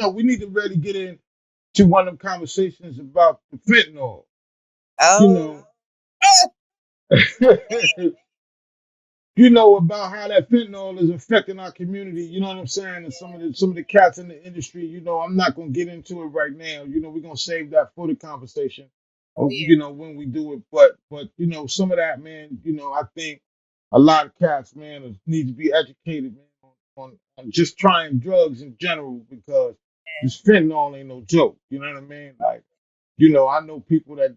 we need to really get into one of them conversations about the fentanyl. You Oh, know, oh, about how that fentanyl is affecting our community. You know what I'm saying? And some of the cats in the industry. I'm not gonna get into it right now. We're gonna save that for the conversation. oh yeah. When we do it. But some of that, man. I think a lot of cats, man, need to be educated, man, on just trying drugs in general because this fentanyl ain't no joke. You know what I mean? Like, I know people that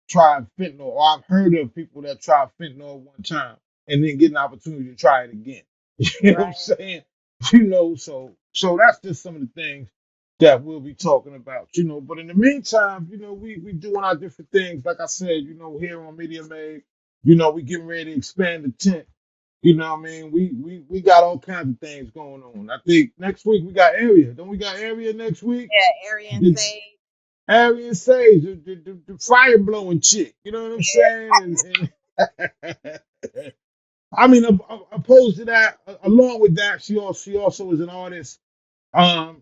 tried fentanyl, or I've heard of people that tried fentanyl one time and then get an opportunity to try it again. You know what I'm Right. saying? So that's just some of the things that we'll be talking about. But in the meantime, we doing our different things. Like I said, here on Media Made, we getting ready to expand the tent. You know what I mean? We got all kinds of things going on. I think next week we got area. Don't we got area next week? Yeah, Aryan The Sage. Arian Sage, the fire blowing chick. You know what I'm saying? And I mean, opposed to that, along with that, she also is an artist.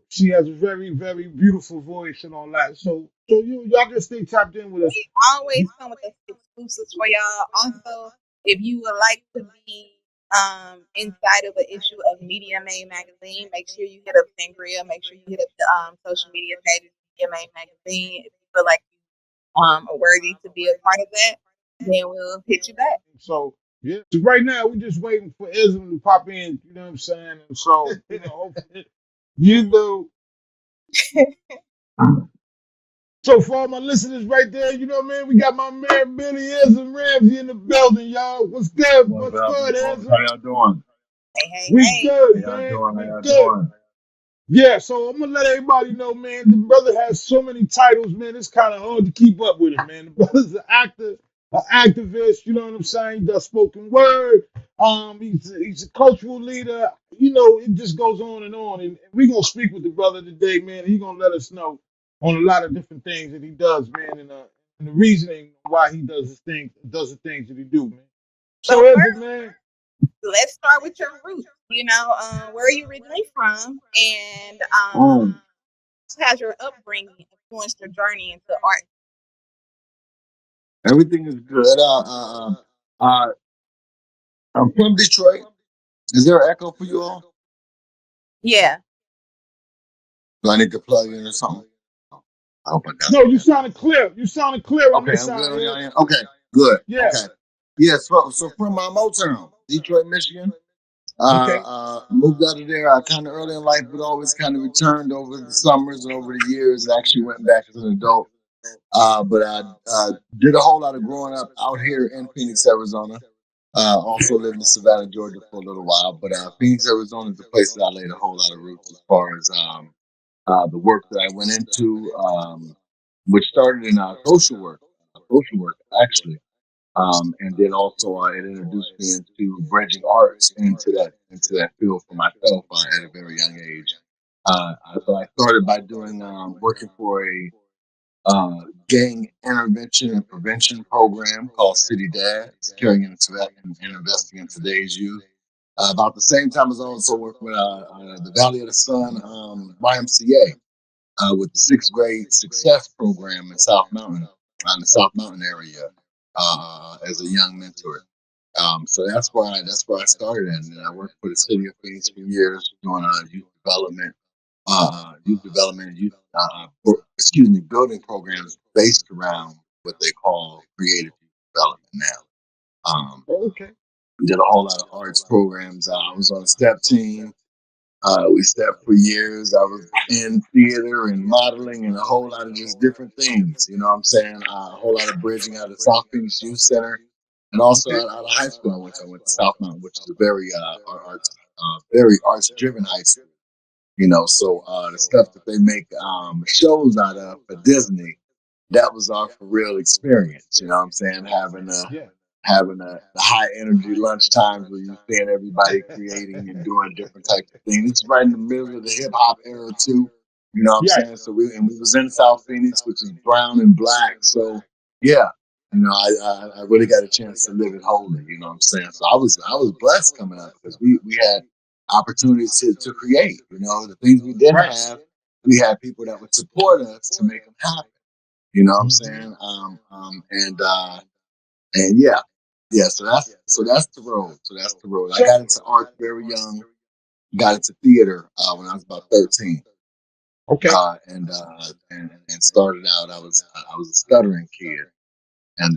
She has a very, very beautiful voice and all that. So y'all just stay tapped in with us. We always come with the exclusives for y'all. Also, if you would like to be inside of an issue of Media Made magazine, make sure you hit up Sangria. Make sure you hit up the social media pages of Media Made magazine. If you feel like you are worthy to be a part of that, then we'll hit you back. So yeah. So right now we're just waiting for Ism to pop in. You know what I'm saying? And so hopefully, you know. So for all my listeners right there, you know what I mean? We got my man Billy Ism Ramsey in the building, y'all. What's good? What's good, Ism? How y'all doing? Hey, We hey. good, How y'all man. doing? How We y'all good. doing? Yeah, so I'm gonna let everybody know, man. The brother has so many titles, man. It's kind of hard to keep up with him, man. The brother's an actor, an activist. You know what I'm saying? He does spoken word. He's a cultural leader. It just goes on and on. And we're gonna speak with the brother today, man. He's gonna let us know on a lot of different things that he does, man, and the reasoning why he does the things that he do, man. But So, Ezra, first, man. let's start with your roots. Where are you originally from, and Um, how has your upbringing influenced your journey into art? Everything is good. Uh, I'm from Detroit. Is there an echo for you all? Yeah. Do I need to plug in or something? I hope I got No, you that. sounded clear. You sounded clear on Okay, this I'm side, good on Ed. y'all end? Okay, good. Yeah. Okay. Yeah, so from Motown, Detroit, Michigan. Okay. Moved out of there kind of early in life, but always kind of returned over the summers and over the years. And actually went back as an adult. But I did a whole lot of growing up out here in Phoenix, Arizona. Also lived in Savannah, Georgia for a little while. But Phoenix, Arizona is the place that I laid a whole lot of roots as far as the work that I went into, which started in social work actually. And then also it introduced me into bridging arts into that field for myself at a very young age. So I started by doing working for a gang intervention and prevention program called City Dads, caring and investing in today's youth. About the same time as I also worked with the Valley of the Sun YMCA with the sixth grade success program in the South Mountain area, as a young mentor. So that's where I started, and I worked for the city of Phoenix for years doing youth building programs based around what they call creative youth development now. Okay. Did a whole lot of arts programs. I was on a step team. We stepped for years. I was in theater and modeling and a whole lot of just different things. You know what I'm saying? A whole lot of bridging out of South Phoenix Youth Center. And also Okay. out of high school, I went to South Mountain, which is a very arts driven high school. So the stuff that they make shows out of for Disney, that was our for real experience. You know what I'm saying? Yeah. Having the high energy lunch times where you're seeing everybody creating and doing different types of things. It's right in the middle of the hip hop era too. You know what I'm Yeah. saying? So we was in South Phoenix, which is brown and black. So yeah, I really got a chance to live it wholly. You know what I'm saying? So I was blessed coming up because we had opportunities to create. The things we didn't Right. have. we had people that would support us to make them happen. You know what I'm Mhm. saying? And yeah, yeah. So that's the road. So that's the road. I So got into art very young. Got into theater when I was about 13, okay. and started out. I was a stuttering kid, and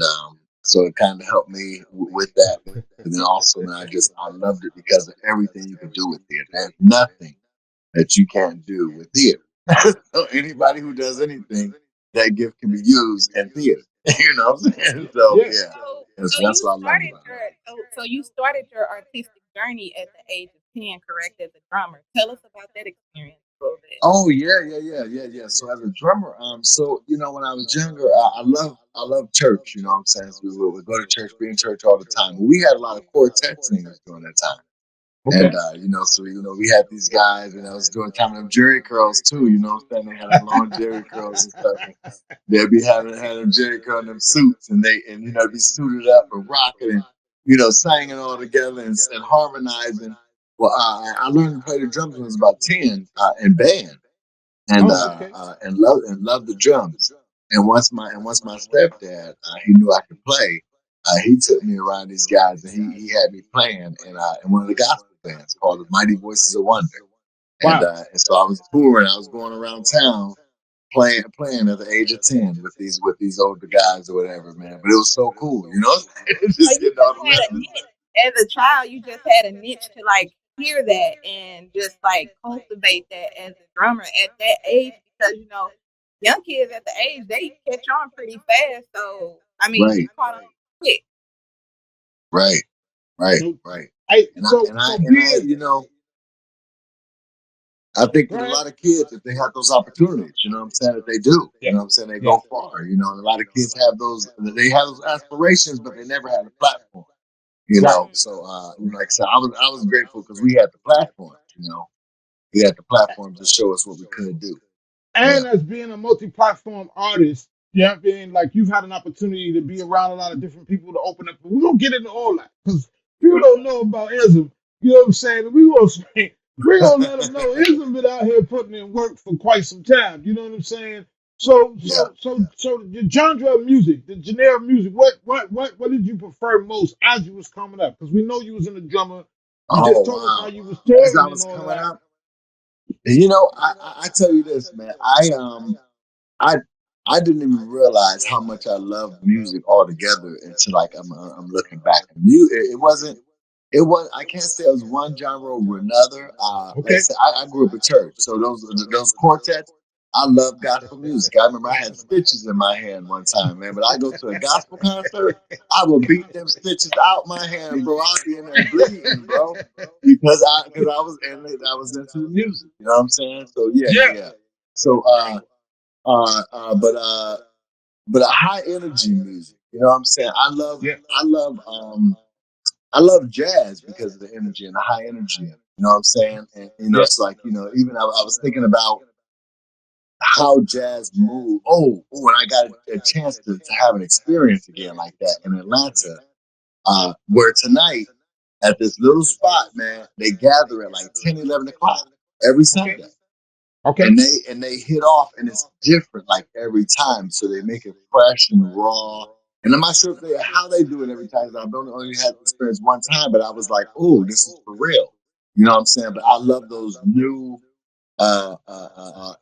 so it kind of helped me with that. But then also, man, I loved it because of everything you can do with theater. There's nothing that you can't do with theater. So Right. anybody who does anything, that gift can be used in theater. You know what I'm saying? So Yeah. yeah, and So so you that's what I loved started about your it. you started your artistic journey at the age of 10, correct? As a drummer. Tell us about that experience a little bit. Oh yeah. So as a drummer, so you know, when I was younger, I love church. You know what I'm saying? So we would go to church, be in church all the time. We had a lot of quartet singers during that time. And Okay. you know, so you know, we had these guys, and I was doing kind of them Jerry curls too. You know what I'm saying? They had them long Jerry curls and stuff. And they'd be having them Jerry curl in them suits, and you know, be suited up and rocking and you know, singing all together and harmonizing. Well, I learned to play the drums when I was about 10 in band, Oh, okay. and love the drums. And once my stepdad, he knew I could play. He took me around these guys, and he had me playing in one of the gospel bands called the Mighty Voices of Wonder. Wow. And so I was touring. I was going around town playing at the age of 10 with these older guys or whatever, man. But it was so cool, you know, So just you getting all just the had a lessons. niche as a child. You just had a niche to like hear that and just like cultivate that as a drummer at that age, because young kids at the age they catch on pretty fast. So I mean, you Right, caught on quick. right, right, So right. I And so so being you know, I think that a right. lot of kids, if they have those opportunities, you know what I'm saying, that they do, you Yeah. know what I'm saying, they Yeah. go far, you know, and a lot of kids they have those aspirations, but they never had a platform, you Right. know. So, like I said, I was grateful because we had the platform, you know, we had the platform to show us what we could do. Yeah. And as being a multi-platform artist, you know what I mean? Like you've had an opportunity to be around a lot of different people to open up. We're gonna get into all that because people don't know about Ism. You know what I'm saying? We gonna let them know Ism been out here putting in work for quite some time. You know what I'm saying? Yeah. So the genre of music, the genre of music, what did you prefer most as you was coming up? Because we know you was in the drummer. You just Oh, told us how wow. you was As I touring and was all coming that. up, you know, I tell you this, man, I I didn't even realize how much I loved music altogether until like I'm looking back. It was I can't say it was one genre over another. Like I Okay. said, I grew up in church, so those quartets. I love gospel music. I remember I had stitches in my hand one time, man. But I go to a gospel concert, I will beat them stitches out my hand, bro. I'll be in there bleeding, bro, because I was into the music. You know what I'm saying? So Yeah. yeah. So uh, uh, but uh, but a high energy music. You know what I'm saying? Yeah. I love I love jazz because of the energy and the high energy. You know what I'm saying? And you know, Yeah. it's like, you know, even I was thinking about how jazz moved. Oh, when I got a chance to have an experience again like that in Atlanta, where tonight at this little spot, man, they gather at like 10, 11 o'clock every Okay. Sunday. Okay. And they hit off, and it's different like every time. So they make it fresh and raw. And I'm not sure if they how they do it every time. I've only had the experience one time, but I was like, oh, this is for real. You know what I'm saying? But I love those new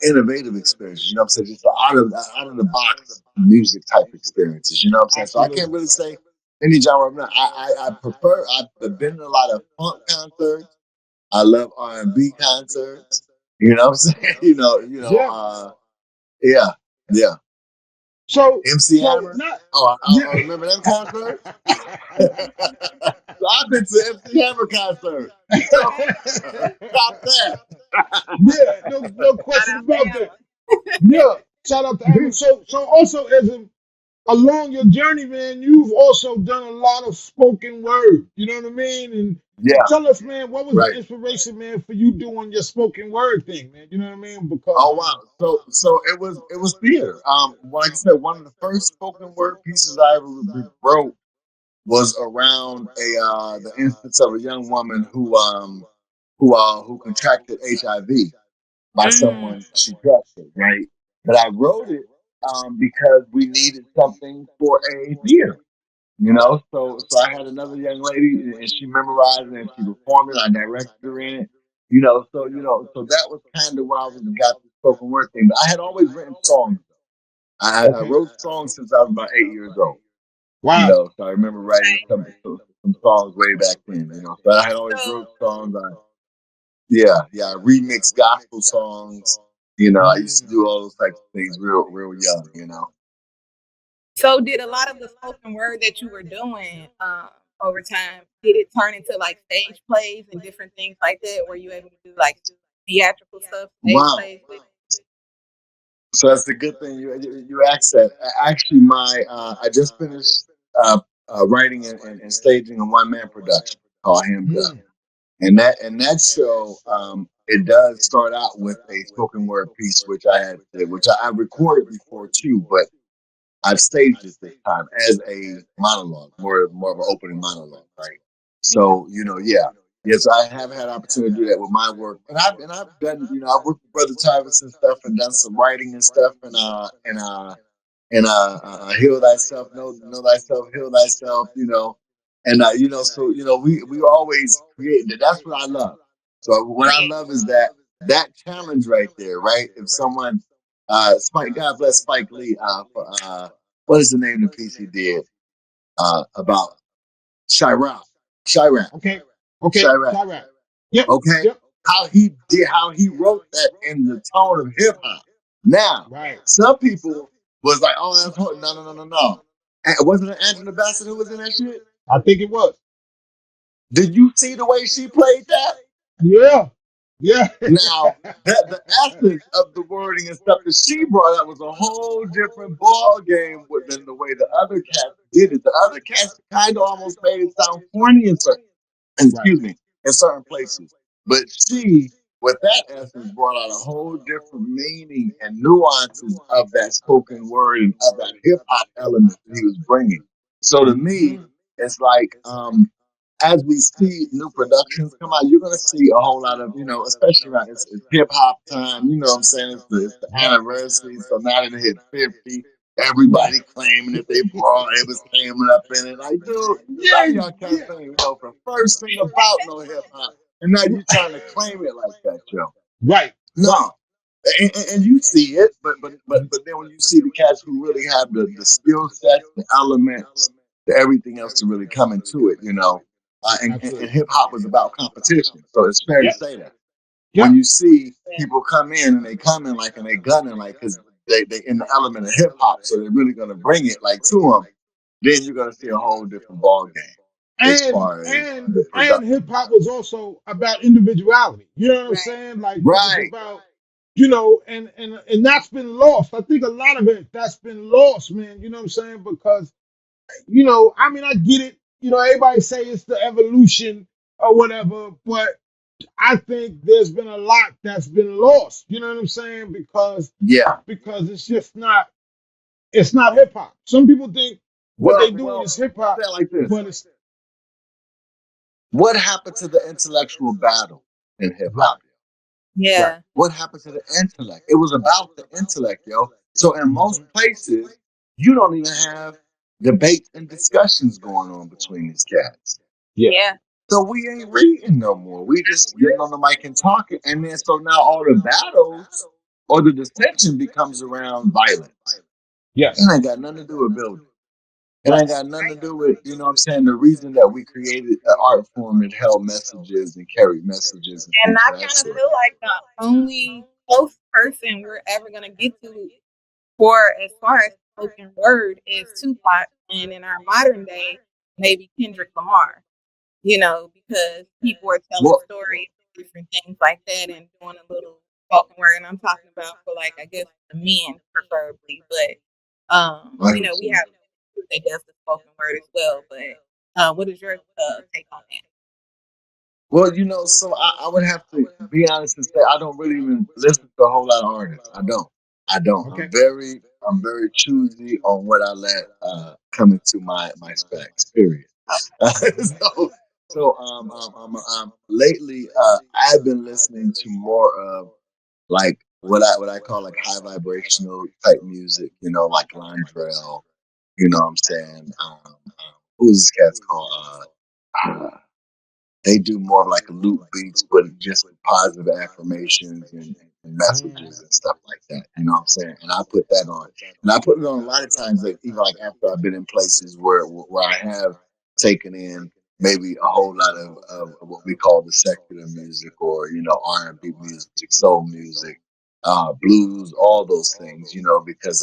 innovative experiences. You know what I'm saying? Just out of the box music type experiences. You know what I'm saying? So I can't Absolutely. really say any genre. I prefer. I've been to a lot of funk concerts. I love R&B concerts. You know what I'm saying? Yeah. Yeah, yeah. So MC so Hammer. not Oh, yeah. I remember them concerts. So I've been to MC Hammer concert. So stop that. Yeah, no Shout question out to about him. that. Yeah, shout out to Amber. So also as along your journey, man, you've also done a lot of spoken word. You know what I mean? And Yeah, tell us, man, what was the right. inspiration, man, for you doing your spoken word thing, man? You know what I mean? Because Oh wow. So it was theater. Like I said, one of the first spoken word pieces I ever wrote was around the instance of a young woman who contracted HIV. by Mm. someone she trusted, right? But I wrote it because we needed something for a theater. So I had another young lady, and she memorized it, and she performed it. I directed her in it. So that was kind of where I was got the spoken word thing. But I had always written songs. I Okay. wrote songs since I was about 8 years old. Wow. So I remember writing some songs way back then. So I had always So, wrote songs. Yeah, I remixed gospel songs. I used to Mm. do all those types of things real young. so did a lot of the spoken word that you were doing over time, did it turn into like stage plays and different things like that? Were you able to do like theatrical stuff, stage Wow. plays with? So that's the good thing you asked that. Actually, I just finished writing and staging a one man production called Hemmed Up, Mm. and that show it does start out with a spoken word piece which I recorded before too, but I've staged it this time as a monologue, more of an opening monologue, right? Okay. So yeah, yes, I have had opportunity to do that with my work, and I've done, I've worked with Brother Travis and stuff, and done some writing and stuff, and heal thyself, know thyself, heal thyself, so we always create that. That's what I love. So what I Create. love is that challenge right there, right? If someone, Spike, God bless Spike Lee, for what is the name of the piece he did about Chirac, Chirac, Okay. Okay. Chirac, Chirac. Yep. okay? Yep. How he wrote that in the tone of hip hop. Now, Right. some people was like, "Oh, that's no." And wasn't it Angela Bassett who was in that shit? I think it was. Did you see the way she played that? Yeah. Yeah. Now, the essence of the wording and stuff that she brought up was a whole different ball game than the way the other cats did it. The other cats kind of almost made it sound corny in certain, Right. excuse me, in certain places. But she, with that essence, brought out a whole different meaning and nuances of that spoken word and of that hip hop element that he was bringing. So to me, Mm-hmm. it's like as we see new productions come out, you're gonna see a whole lot of, especially around it's hip hop time. You know what I'm saying? It's the Yep. anniversary, so now they hit 50. Right. Everybody claiming that it was came up in it. Like, dude, a Yeah. lot of y'all cats Yeah. ain't even know from first thing about no hip hop, and now you trying to claim it like that, Joe. Right. Right. No, and you see it, but then when you see the cats who really have the skill sets, the elements, the everything else to really come into it, and Absolutely. hip hop was about competition, so it's fair to Yep. say that when Yep. you see people come in and they come in like and they gunning like because they in the element of hip hop, so they're really gonna bring it like to them. Then you're gonna see a whole different ball game as and far as and the and production. hip hop was also about individuality. You know what I'm Right. saying? Like it was Right. about, and that's been lost. I think a lot of it that's been lost, man. You know what I'm saying? Because I mean, I get it. Everybody say it's the evolution or whatever, but I think there's been a lot that's been lost. You know what I'm saying? Yeah. Because it's not hip hop. Some people think what they doing Well, is hip hop, say it like this. but it's What happened to the intellectual battle in hip right, hop? right. Yeah. What happened to the intellect? It was about the intellect, yo. So in most Mhm. places, you don't even have debates and discussions going on between these cats. Yeah. Yeah. So we ain't reading no more. We just getting on the mic and talking. And then so now all the battles or the dissension becomes around violence. Yes. It ain't got nothing to do with building. It Right. ain't got nothing to do with, what I'm saying, the reason that we created an art form that held messages and carried messages and And things I of that kind of sort. feel like the only close person we're ever gonna get to for as far as spoken word is Tupac, and in our modern day, maybe Kendrick Lamar. Because people are telling Well, stories, different things like that, and doing a little spoken word. And I'm talking about for like I guess the men preferably, but like I we said, have that does the spoken word as well. But what is your take on that? well, so I would have to be honest and say I don't really even listen to a whole lot of artists. I don't. I don't. Okay. I'm very choosy on what I let come into my specs. Period. So lately I've been listening to more of like what I call like high vibrational type music, you know, like Londrell, you know what I'm saying? Who's this cat's called? They do more of like loop beats, but just with positive affirmations and messages and stuff like that. You know what I'm saying? And I put that on, and I put it on a lot of times, like even like after I've been in places where I have taken in maybe a whole lot of what we call the secular music, or you know, R&B music, soul music, blues, all those things. You know, because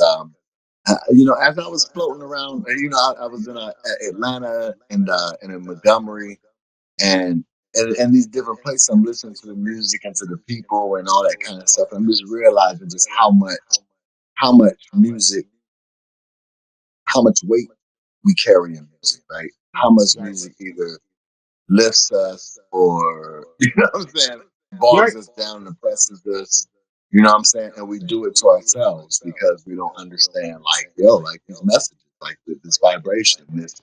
you know, as I was floating around, you know, I was in Atlanta and in Montgomery and and these different places. I'm listening to the music and to the people and all that kind of stuff. I'm just realizing just how much music, how much weight we carry in music, right? How much Right. music either lifts us or you know what I'm saying, Right. bogs us down and oppresses us. You know what I'm saying? And we do it to ourselves because we don't understand, like, yo, like these messages, like this vibration, this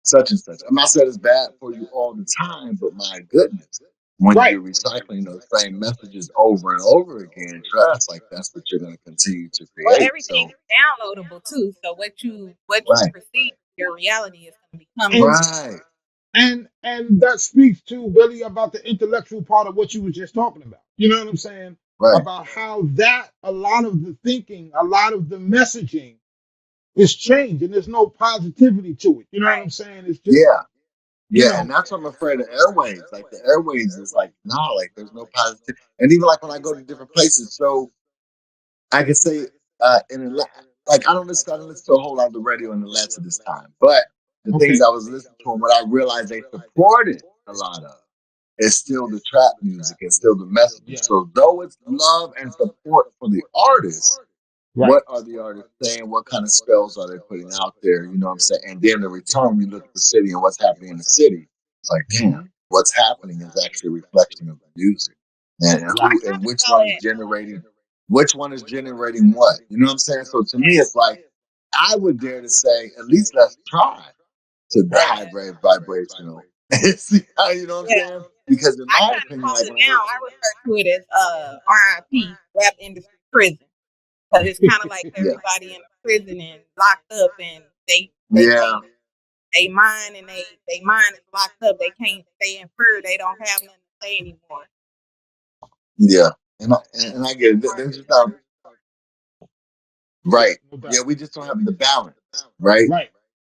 such and such. I'm not saying it's bad for you all the time, but my goodness, when Right. you're recycling those same messages over and over again, trust, like that's what you're going to continue to Well, create. everything So, is downloadable too. So what you right, perceive your reality is going to become your And right, and that speaks to really about the intellectual part of what you were just talking about. You know what I'm saying? right, About how that a lot of the thinking, a lot of the messaging is changed and there's no positivity to it. You know what I'm right. saying? It's just, yeah. you Yeah, and know, that's what I'm afraid of airwaves. Like the airwaves is like, no, like there's no positive. And even like when I go to different places, so I can say in Atlanta, like I don't listen to a whole lot of the radio in Atlanta this time. But the things okay, I was listening to and what I realized they supported a lot of is still the trap music and still the yeah, messages. So though it's love and support for the artists, right. what are the artists saying? What kind of spells are they putting out there? You know what I'm saying? And then the return, you look at the city and what's happening in the city. It's like, damn, Mhm. what's happening is actually a reflection of the music. And I Right. who kind and of which call one is it. generating what? You know what I'm saying? So to me it's like I would dare to say, at least let's try to the Right. high vibrational. And see how you know what I'm Yeah, saying? Because in I my kind of opinion, call like it when I now. go I refer to it as RIP, rap industry prison, because it's kind of like yeah, everybody in a prison and locked up, and they yeah, can't. They mind is locked up. They can't stay in fear. They don't have nothing to say anymore. yeah. And I get it. There's just not Yeah, right. no Yeah, doubt. we just don't have the balance, right? Right.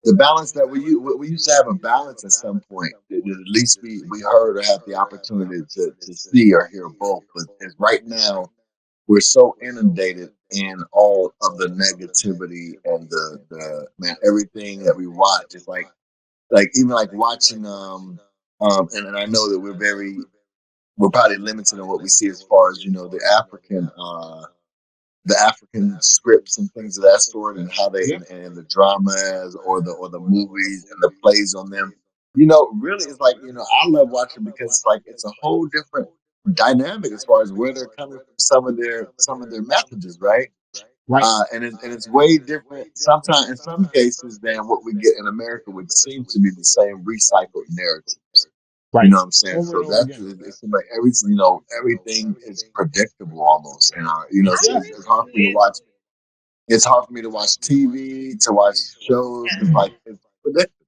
The balance that we used to have a balance at some point. At least we heard or had the opportunity to see or hear both. But as right now, we're so inundated in all of the negativity and the man, everything that we watch. It's like even like watching and I know that we're probably limited in what we see as far as you know the African scripts and things of that sort, and how they Yep. and the dramas or the movies and the plays on them. You know, really, it's like you know, I love watching because it's like it's a whole different dynamic as far as where they're coming from, some of their messages, right? Right. And it's way different sometimes in some cases than what we get in America, which seems to be the same recycled narratives. You Right. know what I'm saying? Over So and over that's again. it's like everything, you know, everything is predictable almost. And you know, I Yeah. agree it's with hard for me to you. watch. It's hard for me to watch TV, to watch shows, because like it's predictable,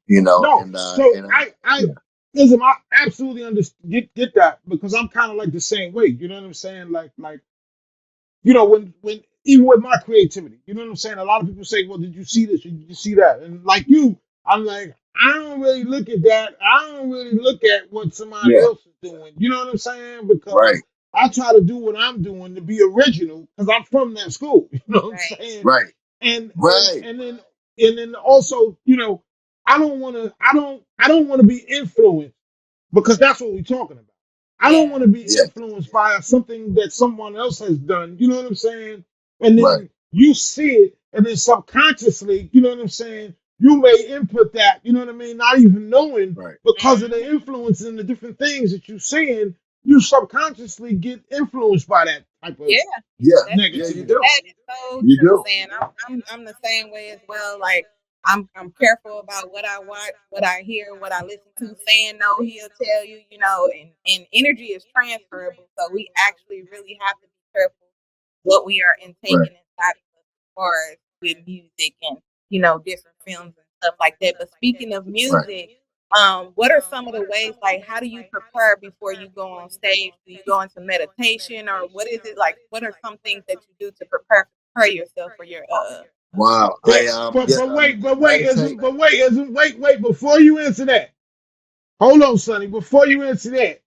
you know. No. So And I yeah, listen, I absolutely get that because I'm kind of like the same way. You know what I'm saying? Like you know, when even with my creativity, you know what I'm saying? A lot of people say, well, did you see this? Did you see that? And like you, I'm like, I don't really look at that. I don't really look at what somebody yeah, else is doing. You know what I'm saying? Because right, I try to do what I'm doing to be original because I'm from that school. You know what I'm Right. saying? right, And and right, and then and then also, you know, I don't want to be influenced because that's what we're talking about. I don't Yeah. want to be yeah, influenced by something that someone else has done. You know what I'm saying? And right, then you see it, and then subconsciously, you know what I'm saying? You may input that, you know what I mean? Not even knowing right, because of Mhm. the influence and the different things that you're seeing, you subconsciously get influenced by that type of Yeah. yeah, That's yeah, you negativity. do, that is so you true, do, saying I'm the same way as well. Like I'm careful about what I watch, what I hear, what I listen to. Saying no, he'll tell you, and energy is transferable. So we actually really have to be careful what we are Right. intaking inside of us as far as with music and different films and stuff like that. But speaking of Right. music, what are some of the ways, like, how do you prepare before you go on stage? Do you go into meditation, or what is it like? What are some things that you do to prepare yourself for your Wow. But Yes, meditate. wait. Before you answer that, hold on, Sonny. Before you answer that,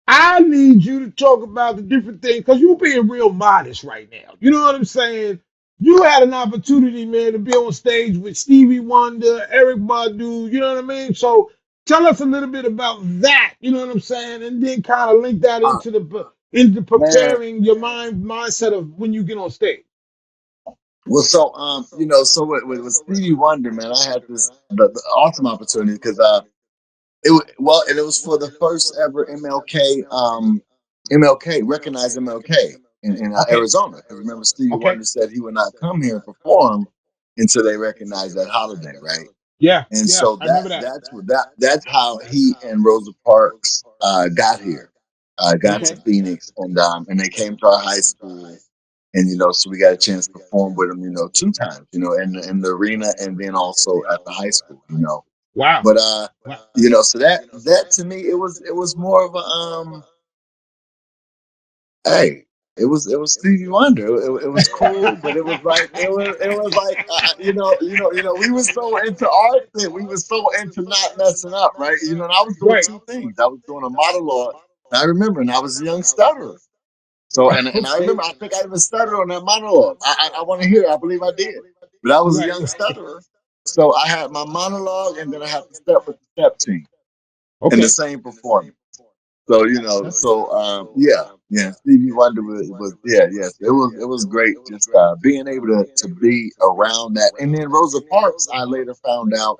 I need you to talk about the different things because you're being real modest right now. You know what I'm saying? You had an opportunity, man, to be on stage with Stevie Wonder, Eric Badu. You know what I mean? So tell us a little bit about that. You know what I'm saying? And then kind of link that Uh, into man. preparing your mindset of when you get on stage. Well, so so with Stevie Wonder, man, I had the awesome opportunity because and it was for the first ever MLK recognized MLK in Okay. Arizona. Because remember, Stevie Okay. Wonder said he would not come here and perform until they recognized that holiday, right? Yeah. And Yeah. so I remember that. that's how he and Rosa Parks got here, got to Okay. Phoenix, and they came to our high school, and so we got a chance to perform with them, two times, in the arena and then also at the high school, Wow. but Wow. so that to me it was more of a hey, it was Stevie Wonder. It was cool, but it was like it was like we were so into art that we were so into not messing up, right? And I was doing Right. two things. I was doing a monologue. And I remember, and I was a young stutterer. So and I Okay. remember, I think I even stuttered on that monologue. I want to hear it. I believe I did, but I was a Right. young Right. stutterer. So I had my monologue, and then I had to step with the step team in the Okay. same performance. So yeah. Stevie Wonder was yes. It was great just being able to be around that. And then Rosa Parks, I later found out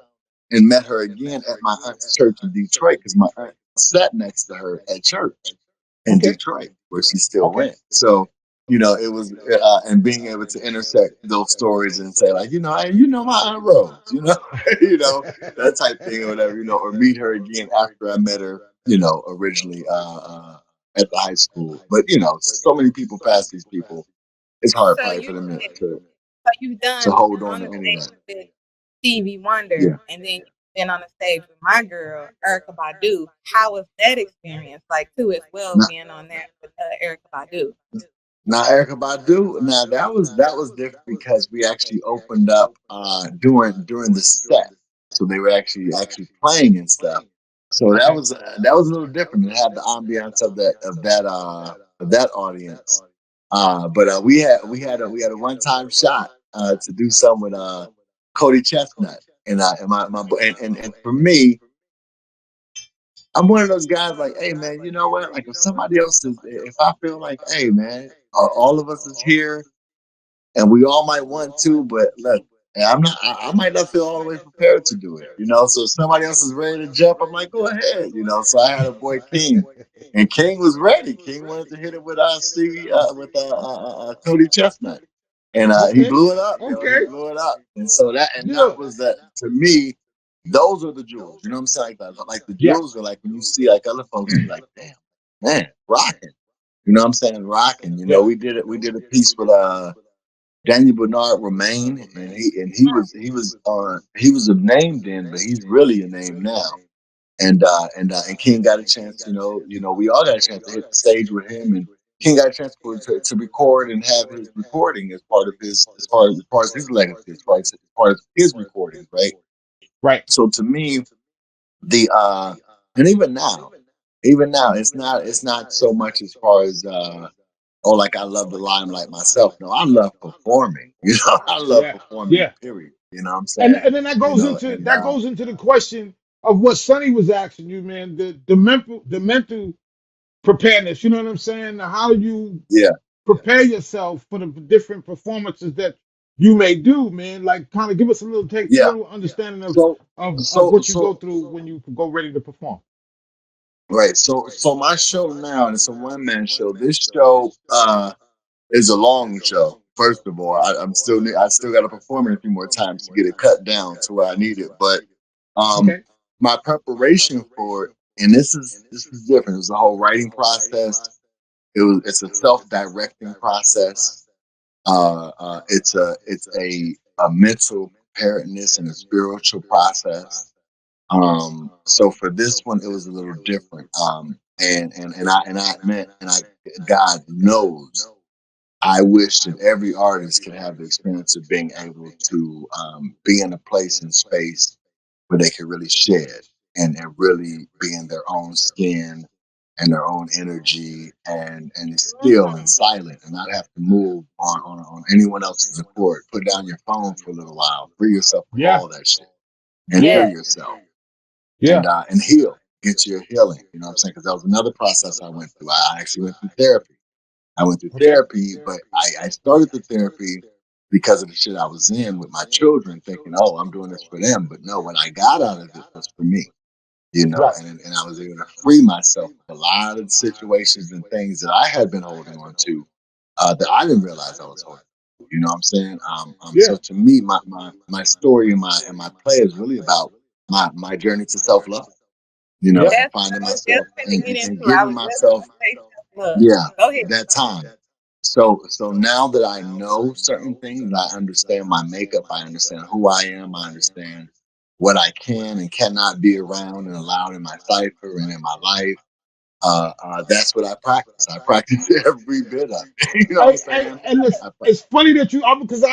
and met her again at my aunt's church in Detroit because my aunt sat next to her at church in Okay. Detroit where she still Okay. went. So it was and being able to intersect those stories and say like hey, my Aunt Rose, you know that type thing or whatever, or meet her again after I met her, originally at the high school. But so many people pass these people. It's hard so probably you for them so you've to done hold on on to the any of stage that. with Stevie Wonder, Yeah. and then you've been on the stage with my girl Erica Badu. How was that experience like too, as well, being on there with Erica Badu? Now, Erica Badu, now that was different because we actually opened up during the set, so they were actually playing and stuff. So that Okay. was that was a little different. It had the ambiance of that audience. But we had a one time shot to do some with Cody Chestnut, and my and for me, I'm one of those guys like, hey man, you know what? Like if I feel like, hey man, all of us is here and we all might want to, but look, and I might not feel all the way prepared to do it, So if somebody else is ready to jump, I'm like, go ahead. So I had a boy King, and King was ready. King wanted to hit it with Stevie, with Cody Chestnut, and he Okay. blew it up, He Okay. blew it up, and so that Yeah. was that to me. Those are the jewels, you know what I'm saying? Like the Yeah. jewels are like when you see like other folks, you're like, damn, man, rocking. You know what I'm saying? Rocking. Yeah. We did a piece with Daniel Bernard Romaine, and he was a name then, but he's really a name now. And King got a chance, we all got a chance to hit the stage with him, and King got a chance to record and have his recording as part of his as far as his legacy, as far as his recording, right? Right. So to me, the and even now, it's not so much as far as oh, like I love the limelight myself. No, I love performing. I love Yeah. performing. Yeah. Period. You know what I'm And saying? then that goes into And the question of what Sonny was asking you, man. The mental preparedness. You know what I'm saying? How do you yeah, prepare yourself for the different performances that you may do, man? Like, kind of give us a yeah. little understanding of So, of so, what you go so, through when you go ready to perform. right. So my show now, and it's a one man show. This show is a long show. First of all, I still got to perform it a few more times to get it cut down to where I need it. But um, Okay. my preparation for it, and this is different. It's a whole writing process. it's a self-directing process. It's a mental preparedness and a spiritual process. So for this one, it was a little different. And I meant, and I, God knows, I wish that every artist could have the experience of being able to be in a place and space where they can really shed and really be in their own skin and their own energy and is still and silent and not have to move on anyone else's accord. Put down your phone for a little while, free yourself from Yeah. all that shit and Yeah. hear Yes. yourself Yeah. and heal, get your healing. You know what I'm saying? Because that was another process I went through. I actually went through therapy. I went through Okay. therapy, but I started the therapy because of the shit I was in with my children, thinking, oh, I'm doing this for them. But no, what I got out of it was for me, Right. and I was able to free myself of a lot of situations and things that I had been holding on to that I didn't realize I was holding. You know what I'm saying? Yeah. So to me, my story and my play is really about my journey to self love. Yeah. And That's what finding I was just myself going to and, get and, into. and I giving was just myself, going to say self-love. yeah, Go ahead. that time. So now that I know certain things, I understand my makeup, I understand who I am, I understand what I can and cannot be around and allowed in my cipher and in my life. That's what I practice. I practice every bit of it. You know what I'm saying? And I, pra- it's funny that you, because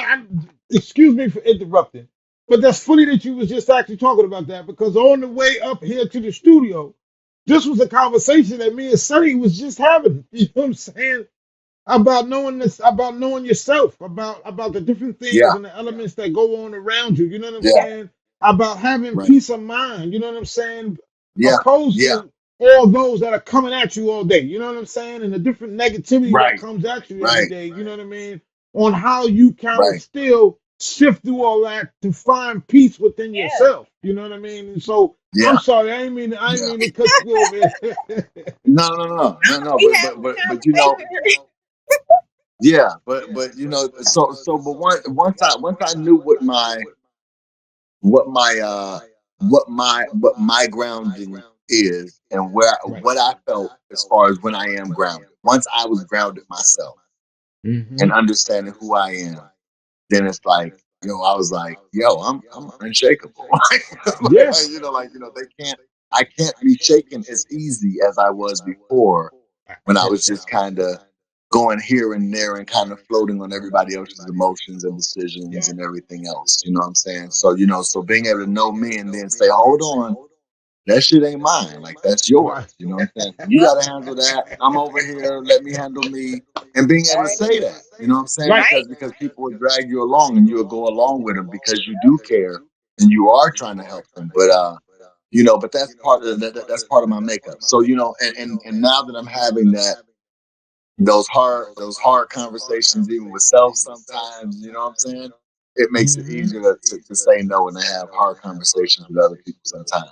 excuse me for interrupting, but that's funny that you was just actually talking about that because on the way up here to the studio, this was a conversation that me and Sonny was just having. You know what I'm saying? About knowing this, about knowing yourself, about the different things yeah, and the elements that go on around you. You know what I'm yeah, saying? About having right, peace of mind. You know what I'm saying? yeah, Opposed yeah, to all those that are coming at you all day. You know what I'm saying? And the different negativity that right, comes at you every right, day. You know what I mean? On how you kind of right. still sift through all that to find peace within Yes. yourself. You know what I mean? And so I'm Yeah, sorry, I ain't yeah. mean to cut you over. No, no, no, no, no, no. We But having but but a but conversation here. yeah, but once I knew what my what my grounding is and Right. what I felt as far as when I am grounded. Once I was grounded myself Hmm. and understanding who I am, then it's like, I was like, I'm unshakable. Yeah. I can't be shaken as easy as I was before when I Yes, was sir. just kind of going here and there and kind of floating on everybody else's emotions and decisions Yeah. and everything else. You know what I'm saying? So being able to know me and then say, hold on, that shit ain't mine. Like, that's Right. yours. You know what I'm saying? So you Yep. got to handle that. I'm over here. Let me handle me. And being able to Right. say that, you know what I'm saying? Right. Because people will drag you along and you'll go along with them because you do care and you are trying to help them. But that's part of that's part of my makeup. So, and now that I'm having those hard conversations even with self sometimes, you know what I'm saying? It makes it Hmm. easier to say no and to have hard conversations with other people sometimes,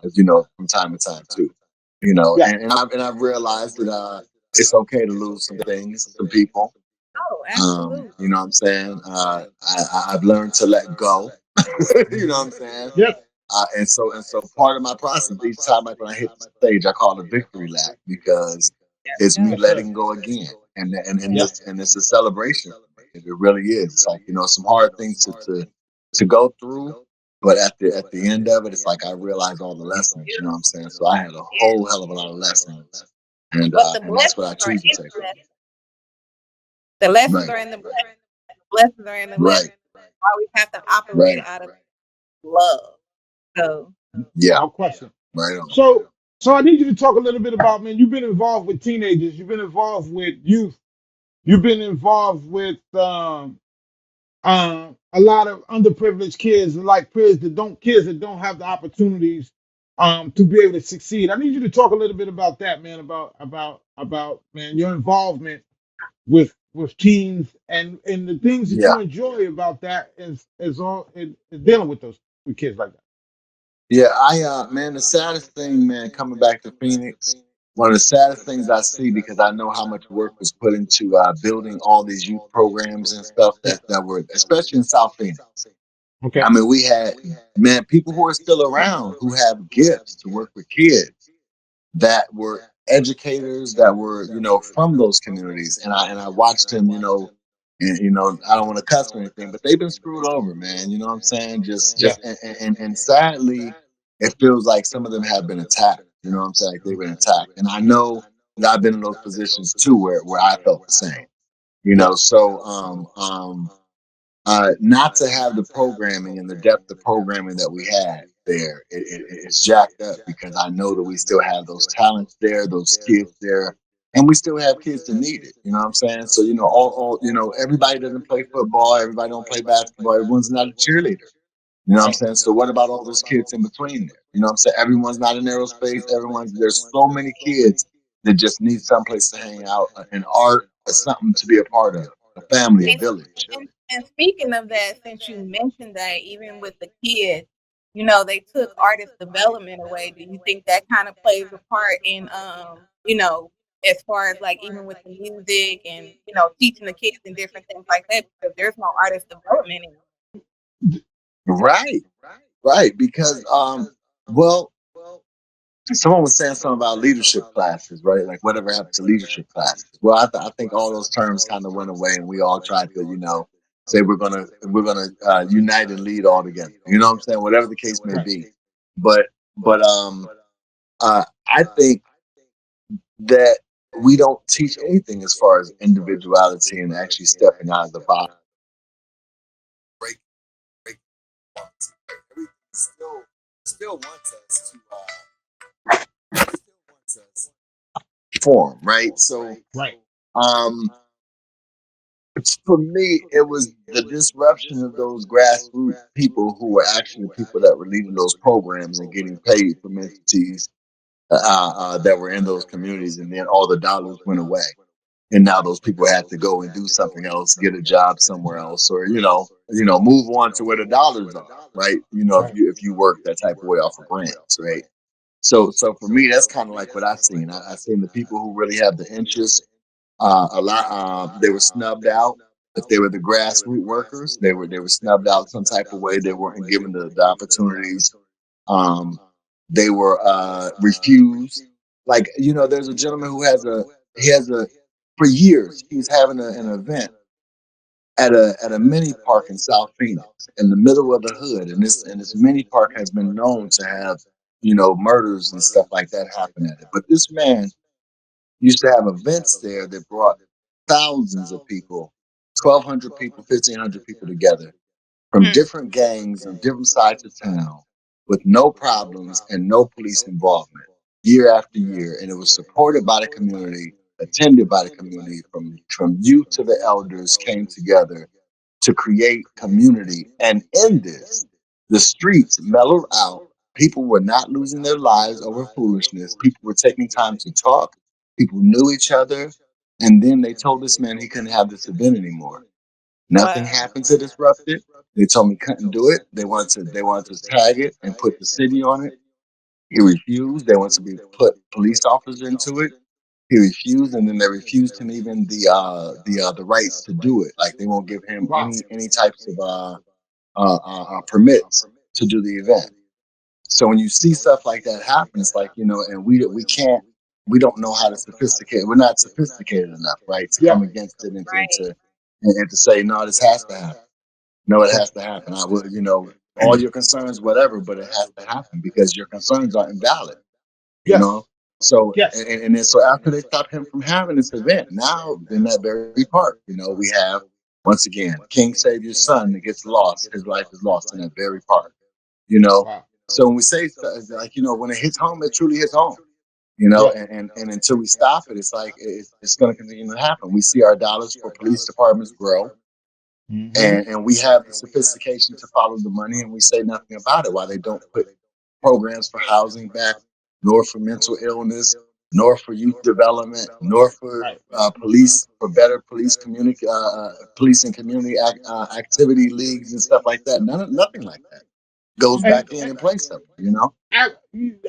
from time to time too. Yeah. And I've realized that it's okay to lose some things, some people. Oh, absolutely. You know what I'm saying? I've learned to let go. You know what Hmm. I'm saying? Yes. And so part of my process each time when I hit the stage, I call it a victory lap because it's me Yes, sir. letting go again, and Yeah. it's a celebration. It really is. It's like, some hard things to go through, but at the end of it, it's like I realized all the lessons. You know what I'm saying? So I had a Yes. whole hell of a lot of lessons, and But the and that's what I blessings are choose to in take. the lessons. The lessons Right, are in the blessings. The blessings are in the lessons. right, Why we have to operate right. out of love. So Yeah, No question. right on. So I need you to talk a little bit about, man, you've been involved with teenagers, you've been involved with youth, you've been involved with a lot of underprivileged kids, like kids that don't have the opportunities to be able to succeed. I need you to talk a little bit about that, man, about man, your involvement with teens and the things that Yeah. you enjoy about that is all is dealing with those with kids like that. Yeah, man, the saddest thing, man, coming back to Phoenix, one of the saddest things I see because I know how much work was put into building all these youth programs and stuff Yeah. that were, especially in South Phoenix. Okay. I mean, we had, man, people who are still around who have gifts to work with kids that were educators that were, from those communities, and I watched them, and I don't want to cuss or anything, but they've been screwed over, man. You know what I'm saying? Just Yes. and sadly, it feels like some of them have been attacked. You know what I'm saying? Like they've been attacked, and I know that I've been in those positions too, where I felt the same. Yes. So not to have the programming and the depth of programming that we had there, it's jacked up because I know that we still have those talents there, those skills there, and we still have kids that need it. You know what I'm saying? So all everybody doesn't play football, everybody don't play basketball, everyone's not a cheerleader. You know what I'm Right. saying? So what about all those kids in between there? You know what I'm saying? Everyone's not in aerospace. There's so many kids that just need someplace to hang out, an art, or something to be a part of, a family, a And, village. and speaking of that, since you mentioned that, even with the kids, they took artist development away. Do you think that kind of plays a part in, as far as like even with the music and teaching the kids and different things like that, because there's no artist development anymore. Right, right. Because well, someone was saying something about leadership classes, right? Like whatever happened to leadership classes? Well, I think all those terms kind of went away, and we all tried to, say we're gonna unite and lead all together. You know what I'm saying? Whatever the case may Right. be. But I think that we don't teach anything as far as individuality and actually stepping out of the box. Break, break, everything still wants us to form, right? So, Right. um, for me, it was the disruption of those grassroots people who were actually people that were leading those programs and getting paid from entities that were in those communities, and then all the dollars went away, and now those people had to go and do something else, get a job somewhere else, or move on to where the dollars are, right? Right. If you work that type of way off of grants, right? So for me, that's kind of like what I've seen. I've seen the people who really have the interest. A lot. They were snubbed out. If they were the grassroots workers, they were snubbed out some type of way. They weren't given the opportunities. Um, they were refused. Like there's a gentleman who has a for years he was having an event at a mini park in South Phoenix, in the middle of the hood, and this mini park has been known to have murders and stuff like that happen at it. But this man used to have events there that brought thousands of people, 1,200 people, 1,500 people together from Hmm. different gangs on different sides of town with no problems and no police involvement year after year. And it was supported by the community, attended by the community, from youth to the elders came together to create community. And in this, the streets mellowed out. People were not losing their lives over foolishness. People were taking time to talk. People knew each other. And then they told this man he couldn't have this event anymore. Nothing Wow. happened to disrupt it. They told me couldn't do it. They wanted to tag it and put the city on it. He refused. They wanted to be put police officers into it. He refused, and then they refused him even the rights to do it. Like they won't give him Wow. any types of permits to do the event. So when you see stuff like that happen, it's like and we don't know how to sophisticate. We're not sophisticated enough, right, to Yeah. come against it Right. and to say no, this has to happen. No, it Right. has to happen. I would, all your concerns, whatever, but it has to happen because your concerns are invalid. You Yes. know. So Yes. and then so after they stopped him from having this event, now in that very park, we have once again King Savior's son that gets lost. His life is lost in that very park. You know. Wow. So when we say stuff, like when it hits home, it truly hits home. Yeah. And until we stop it, it's like it's going to continue to happen. We see our dollars for police departments grow, Mm-hmm. and we have the sophistication to follow the money, and we say nothing about it. Why they don't put programs for housing back, nor for mental illness, nor for youth development, nor for Right. police, for better police community, police and community activity leagues and stuff like that. Nothing like that goes And, back in and plays something.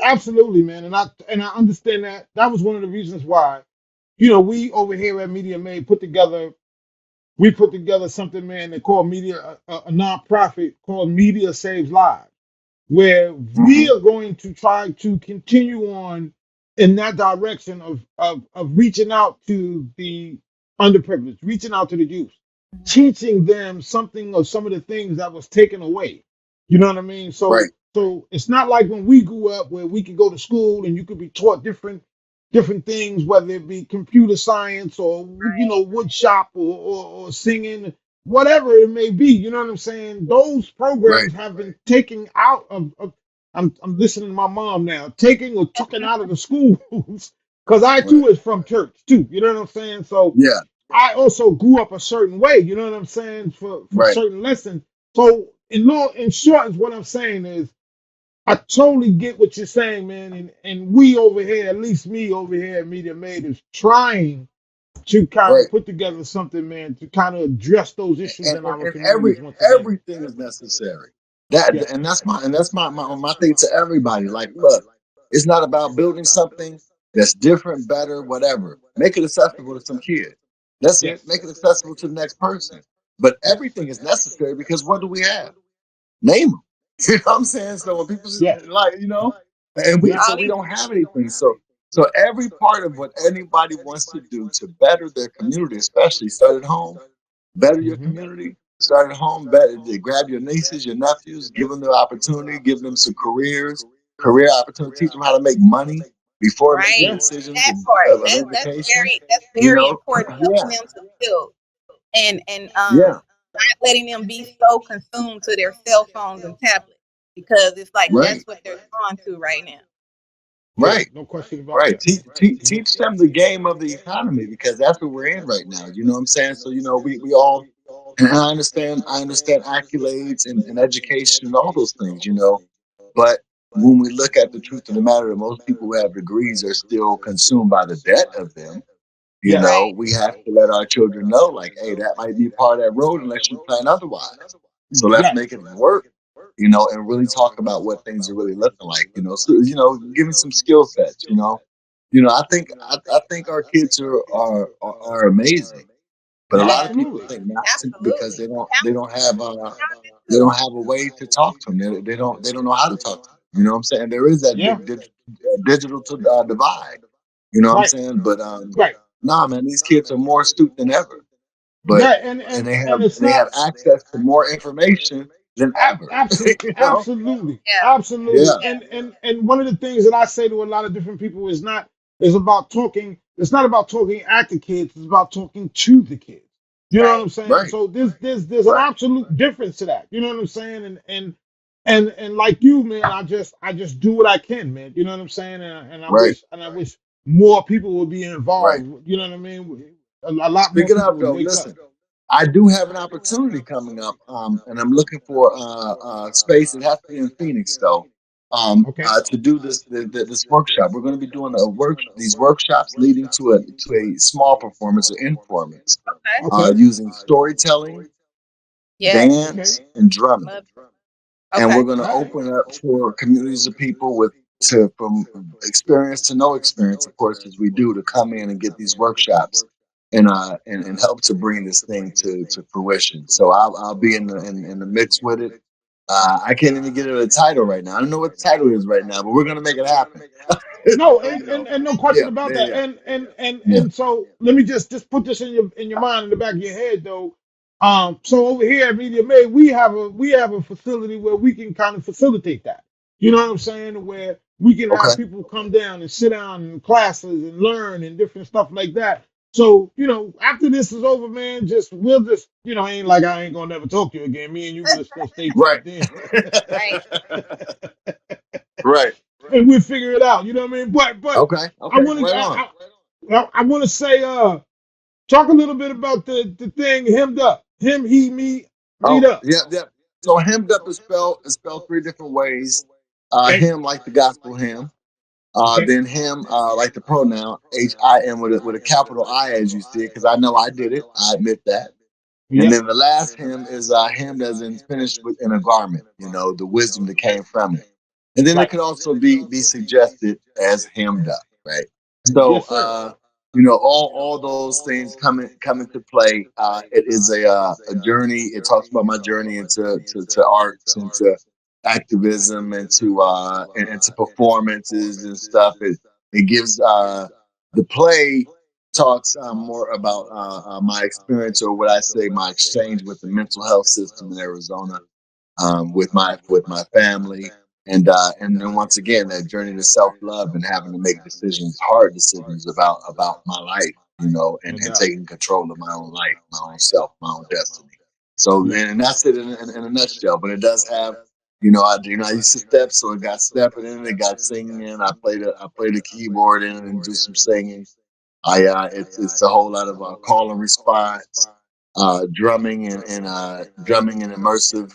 absolutely, man. And I understand that. That was one of the reasons why, we over here at Media Maid put together something, man, they call media a nonprofit called Media Saves Lives, where we Hmm. are going to try to continue on in that direction of reaching out to the underprivileged, reaching out to the youth, teaching them something of some of the things that was taken away. You know what I mean? Right, So it's not like when we grew up where we could go to school and you could be taught different things, whether it be computer science or wood shop or singing, whatever it may be. You know what I'm saying? Those right, programs have been taken out of I'm listening to my mom now, taking or taken out of the schools because I right. too is from church too. You know what I'm saying? So Yeah, I also grew up a certain way. You know what I'm saying? For right. certain lessons. So in short, is what I'm saying is I totally get what you're saying, man. And we over here, at least me over here at Media Made, is trying to kind Right. of put together something, man, to kind of address those issues in our And every communities once again. everything is necessary. That Yeah. and that's my thing to everybody. Like, look, it's not about building something that's different, better, whatever. Make it accessible to some kid. That's it. Yes. Make it accessible to the next person. But Yes. everything is necessary because what do we have? Name them. You know what I'm saying? So when people Yeah. like, and we Yeah. so All we these don't have anything. So every part of what anybody wants to do to better their community, especially start at home, better your Hmm. community, start at home, better grab your nieces, your nephews, give them the opportunity, give them some career opportunity, teach them how to make money before making Yeah. right. decisions That part. of That's education. that's You very know, important. yeah, Helping them to build and yeah, not letting them be so consumed to their cell phones and tablets because it's like right, that's what they're drawn to right now. Yeah. right. No question about Right. that. Teach them the game of the economy because that's what we're in right now. You know what I'm saying? So, we all, and I understand accolades and education and all those things. But when we look at the truth of the matter, that most people who have degrees are still consumed by the debt of them. Yes. Right. We have to let our children know, like, hey, that might be part of that road unless you plan otherwise. So let's Yes. make it work, and really talk about what things are really looking like. So, give me some skill sets. I think our kids are amazing, but a Yeah. lot of people Absolutely. think not simply because Absolutely. they don't have a way to talk to them. They don't know how to talk to them. You know what I'm saying? There is that Yeah. big digital divide. You know what I'm Right. saying? But Right. nah, man, these kids are more astute than ever. But Yeah. And and it's they not have access to more information than ever. absolutely, you know? absolutely, Yeah. absolutely. Yeah. Yeah. And one of the things that I say to a lot of different people is about talking. It's not about talking at the kids. It's about talking to the kids. You know what Right. I'm saying? Right. So there's an Right. absolute difference to that. You know what I'm saying? And like you, man, I just do what I can, man. You know what I'm saying? And Right. I wish more people would be Right. involved. You know what I mean? A lot more Speaking people of would though, wake up. listen, I do have an opportunity coming up, and I'm looking for space. It has to be in Phoenix though, Okay. to do this workshop. We're going to be doing these workshops leading to a small performance or performance, Okay. Okay. using storytelling, Yes. Okay. dance, and drumming. Love. And Okay. we're going to All right. open up for communities of people from experience to no experience, of course, as we do, to come in and get these workshops and help to bring this thing to fruition. So I'll be in the mix with it. I can't even get it a title right now. I don't know what the title is right now, but we're gonna make it happen. No, so, and no question yeah, about yeah, that. yeah, yeah. And so let me just put this in your mind in the back of your head though. So over here at Media Made, we have a facility where we can kind of facilitate that. You know what I'm saying? Where we can have Okay, people come down and sit down in classes and learn and different stuff like that. So, after this is over, man, we'll just, ain't like I ain't gonna never talk to you again. Me and you just gonna stay right, tapped in. Right. right. And we'll figure it out. You know what I mean? But Okay, I okay, want to right on. I want to say talk a little bit about the thing hemmed up. Him, he, me, meet Oh, up. yeah, yeah. So hemmed up is spelled three different ways. Okay, Him like the gospel hymn. okay, Then him, like the pronoun HIM with a capital I as you see it, because I know I did it. I admit that. And yep, then the last hymn is hymn as in finished within a garment. The wisdom that came from it. And then it right, could also be suggested as hemmed up, right? So yes, sir. all those things come into play. It is a journey. It talks about my journey into arts, into activism, into performances and stuff. It gives the play talks more about my experience, or what I say, my exchange with the mental health system in Arizona, with my family, and then once again that journey to self love and having to make decisions, hard decisions about my life, No and doubt. taking control of my own life, my own self, my own destiny. So, Yeah. and that's it in a nutshell. But it does have, I used to step, so it got stepping in, it got singing in. I play the keyboard in and do some singing. It's a whole lot of call and response, drumming drumming and immersive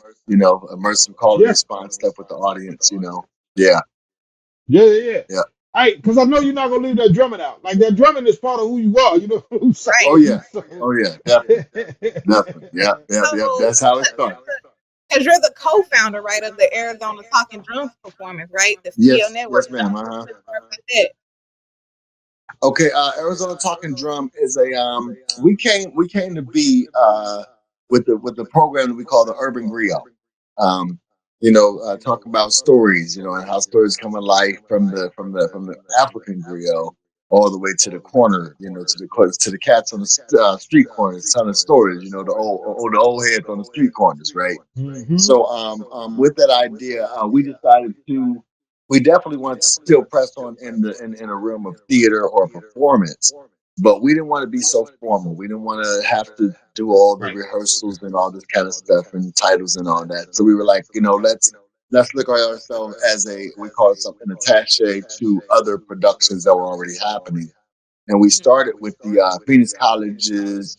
call and Yeah. response stuff with the audience. Yeah, Yeah. Yeah. Yeah. yeah. All right, because I know you're not gonna leave that drumming out. Like that drumming is part of who you are. You know what I'm Oh Right. yeah, saying? So, oh yeah, definitely, definitely. Yeah, yeah, yeah. So, That's how it started. because you're the co-founder, right, of the Arizona Talking Drums performance, right? The CEO Yes, Network. yes, Tell ma'am. me a Uh little huh. bit more about that. Okay, Arizona Talking Drum is a we came to be with the program that we call the Urban Griot. Um, talk about stories, and how stories come to life from the African griot all the way to the corner, to the cats on the street corners, telling stories, the old heads on the street corners, right? hmm So with that idea, we definitely wanted to still press on in a realm of theater or performance, but we didn't want to be so formal. We didn't want to have to do all the right. rehearsals and all this kind of stuff and titles and all that. So we were like, let's look at ourselves as we call it something attache to other productions that were already happening. And we started with the Phoenix College's.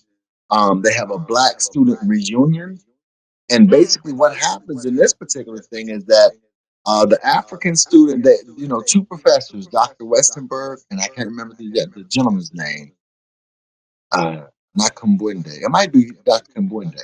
They have a Black student reunion, and Mm. basically, what happens in this particular thing is that the African student, that two professors, Dr. Westenberg, and I can't remember the gentleman's name, not Kumbwende. It might be Dr. Kumbwende,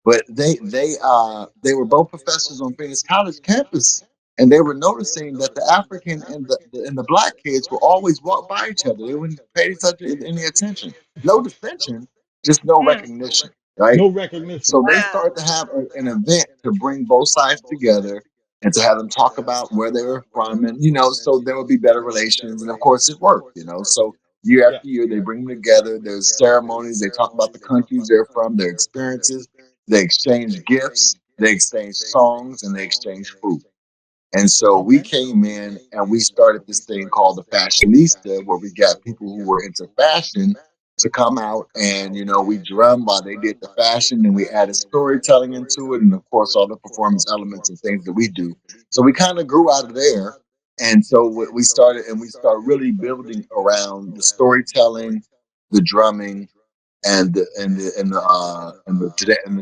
but they were both professors on Phoenix College campus, and they were noticing that the African and the Black kids will always walk by each other. They wouldn't pay any attention, no dissension, just no Mm. recognition, right? No recognition. So they Wow. started to have an event to bring both sides together and to have them talk about where they were from, and so there would be better relations. And of course, it worked. So year Yeah. after year, they bring them together. There's ceremonies. They talk about the countries they're from, their experiences. They exchange gifts. They exchange songs, and they exchange food. And so we Okay. came in and we started this thing called the Fashionista, where we got people who were into fashion to come out, and we drummed while they did the fashion, and we added storytelling into it, and of course all the performance elements and things that we do. So we kind of grew out of there, and so we started really building around the storytelling, the drumming, and the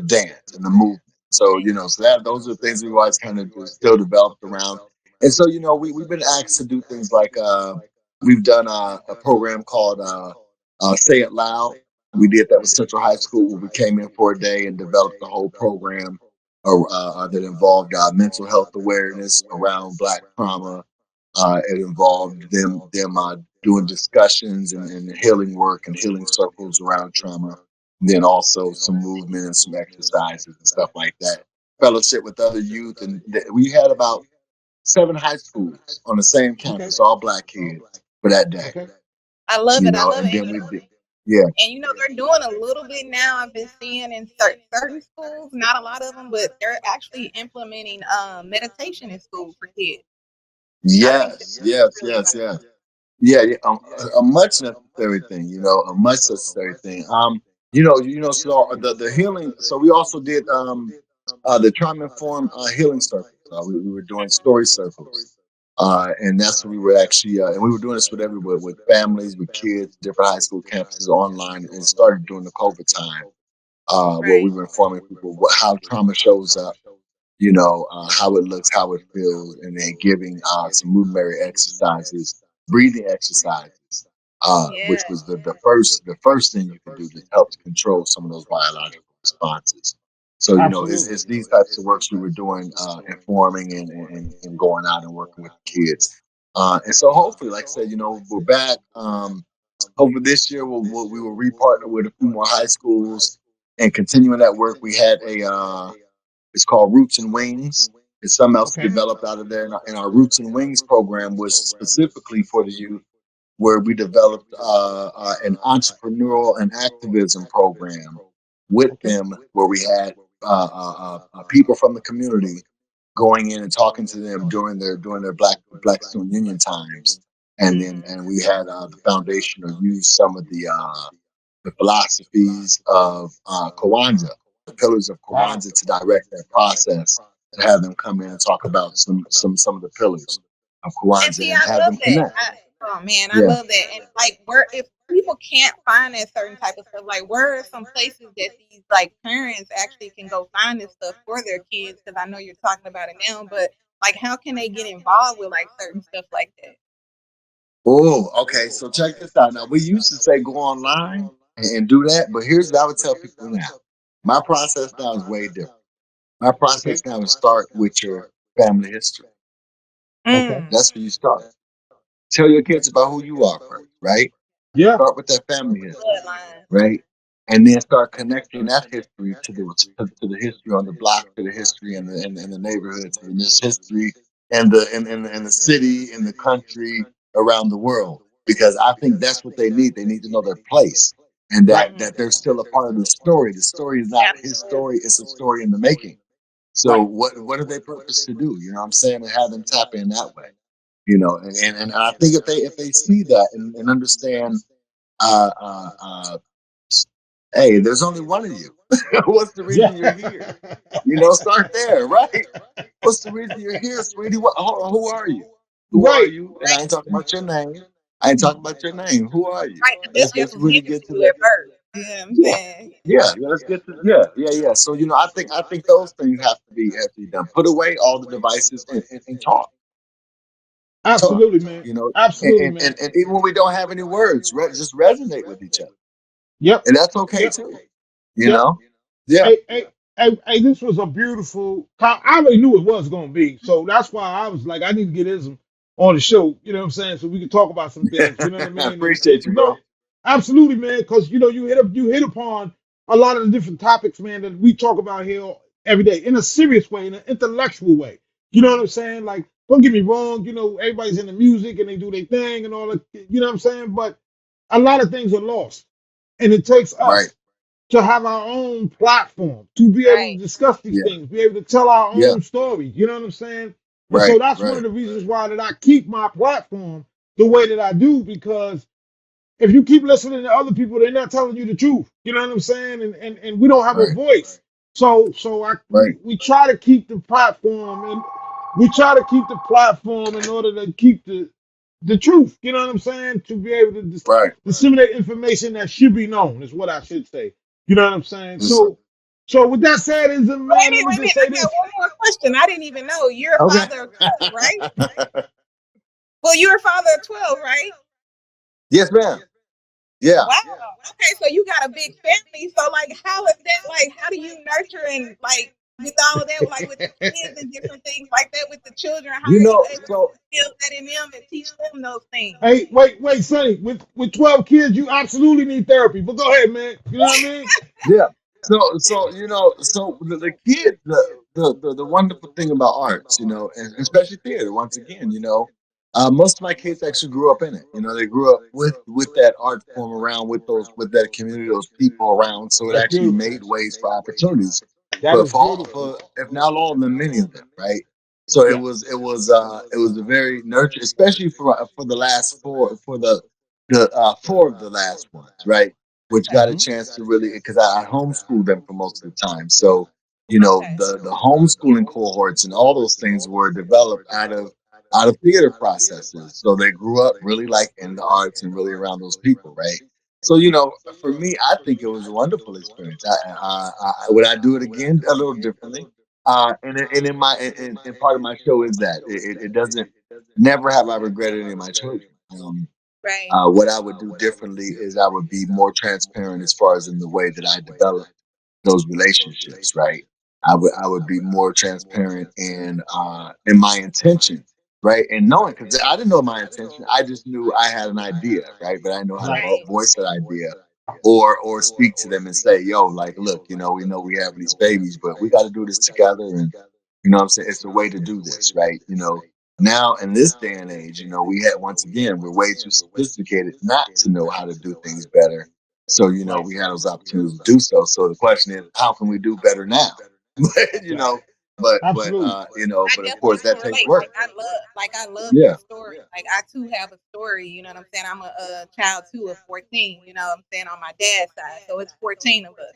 dance and the movement. So so that those are things we've always kind of still developed around. And so we've been asked to do things like we've done a program called Say It Loud. We did that with Central High School, where we came in for a day and developed the whole program that involved mental health awareness around Black trauma. It involved them doing discussions and healing work and healing circles around trauma. Then also some movement and some exercises and stuff like that. Fellowship with other youth, and we had about 7 high schools on the same Okay. campus, all Black kids for that day. Okay. I love it. I love And it. then we did, yeah, And they're doing a little bit now. I've been seeing in certain schools, not a lot of them, but they're actually implementing meditation in school for kids. I think that's yes, yes, really yes, yes. Yeah, yeah, a much necessary thing, a much necessary thing. So the healing. So we also did the trauma informed healing circles. We were doing story circles, and that's what we were actually, and we were doing this with everywhere, with families, with kids, different high school campuses, online, and started during the COVID time, where right. we were informing people how trauma shows up, how it looks, how it feels, and then giving some movement exercises, breathing exercises, Yeah. which was the first thing you can do to help control some of those biological responses. So it's Absolutely. these types of works we were doing, informing and going out and working with the kids. And so hopefully, like I said, we're back. Hopefully this year we will repartner with a few more high schools and continuing that work. We had it's called Roots and Wings. It's something else Okay. developed out of there. And our Roots and Wings program was specifically for the youth. where we developed an entrepreneurial and activism program with Okay. them, where we had people from the community going in and talking to them during their Black Student Union times, and then Mm-hmm. and we had the foundation or use some of the philosophies of Kwanzaa, the pillars of Wow. Kwanzaa, to direct that process and have them come in and talk about some of the pillars of And Kwanzaa see, and I have love them that. connect. Oh man, I Yeah. love that. And like, where if people can't find that certain type of stuff, like where are some places that these like parents actually can go find this stuff for their kids? Because I know you're talking about it now, but like, how can they get involved with like certain stuff like that? Oh, okay. So check this out. Now we used to say go online and do that, but here's what I would tell people now. My process now is way different. My Okay. process now is start with your family history. Okay. Mm. That's where you start. Tell your kids about who you are first, right? Yeah. Start with that family history, Bloodline. right? And then start connecting that history to the history on the block, to the history in the neighborhoods, and this history and the city, in the country, around the world. Because I think that's what they need. They need to know their place, and Right. that they're still a part of the story. The story is not his Absolutely. story; it's a story in the making. So Right. what are they purpose to do? You know what I'm saying? And have them tap in that way. You know, and I think if they see that and understand uh, uh, uh, hey, there's only one of you. What's the reason you're Yeah. here? You know, start there, right? What's the reason you're here, sweetie? Who are you? Who are Right. you? And I ain't talking about your name. I ain't talking about your name. Who are you? Right, 'cause that's just Let's was really given get to to you the at birth. You know what I'm yeah. saying? Yeah, let's get to yeah. So I think those things have to be done. Put away all the devices and talk. Absolutely, man. You know, and, Absolutely, and, man. and, and even when we don't have any words, just resonate with each other, Yep. and that's okay Yep. too. You Yep. know, yeah, Hey, this was a beautiful. I already knew it was going to be, so that's why I was like, I need to get Ism on the show. You know what I'm saying? So we can talk about some things. You know what I I mean? And appreciate you, bro. no, absolutely, man. Because you hit upon a lot of the different topics, man, that we talk about here every day in a serious way, in an intellectual way. You know what I'm saying? Like, don't get me wrong. Everybody's into music and they do their thing and all that. You know what I'm saying? But a lot of things are lost, and it takes Right. us to have our own platform, to be able to Right. discuss these Yeah. things, be able to tell our Yeah. own stories. You know what I'm saying? And so Right. that's one Right. of the reasons why that I keep my platform the way that I do, because if you keep listening to other people, they're not telling you the truth. You know what I'm saying? And we don't have a Right. voice. So Right. we try to keep the platform, and we try to keep the platform in order to keep the truth. You know what I'm saying? To be able to Right. disseminate information that should be known is what I should say. You know what I'm saying? Yes, sir. So with that said, is a Wait a man. Let minute, me wait a just minute. say I this. got one more question. I didn't even know. You're a Okay. father of 12, right? Well, you're a father of 12, right? Yes, ma'am. Yeah. Wow. Okay, so you got a big family. So like how is that like how do you nurture and like with all of that, like with the kids and different things like that with the children, how You are you know, able to so instill that in them and teach them those things? Hey, wait, Sonny. With 12 kids, you absolutely need therapy. But go ahead, man. You know what I mean? yeah. So the kids, the wonderful thing about arts, and especially theater, once again, most of my kids actually grew up in it. They grew up with that art form around, with that community, those people around. So it That's actually beautiful. made ways for opportunities That for is beautiful. if not all of them, many of them, right? So Yeah. it was a very nurture, especially for the last four of the last ones, right? Which got a Hmm. chance to really, because I homeschooled them for most of the time. So, Okay. the homeschooling cohorts and all those things were developed out of theater processes. So they grew up really like in the arts and really around those people, right? So, for me, I think it was a wonderful experience. Would I do it again a little differently? And in my and part of my show is that it doesn't. Never have I regretted any of my children. Right. What I would do differently is I would be more transparent as far as in the way that I develop those relationships, right? I would be more transparent in my intention, right? And knowing, because I didn't know my intention, I just knew I had an idea, right? But I didn't know how to Right. Right. voice that idea, or speak to them and say, yo, like, look, we know we have these babies, but we got to do this together, and what I'm saying, it's a way to do this, right? Now, in this day and age, we had, once again, we're way too sophisticated not to know how to do things better. So, Right. we had those opportunities to do so. So the question is, how can we do better now? you Yeah. know, Absolutely. I but of definitely course can that takes relate. work. Like I love your Yeah, story. Like I too have a story. You know what I'm saying? I'm a child too of 14. You know what I'm saying, on my dad's side. So it's 14 of us.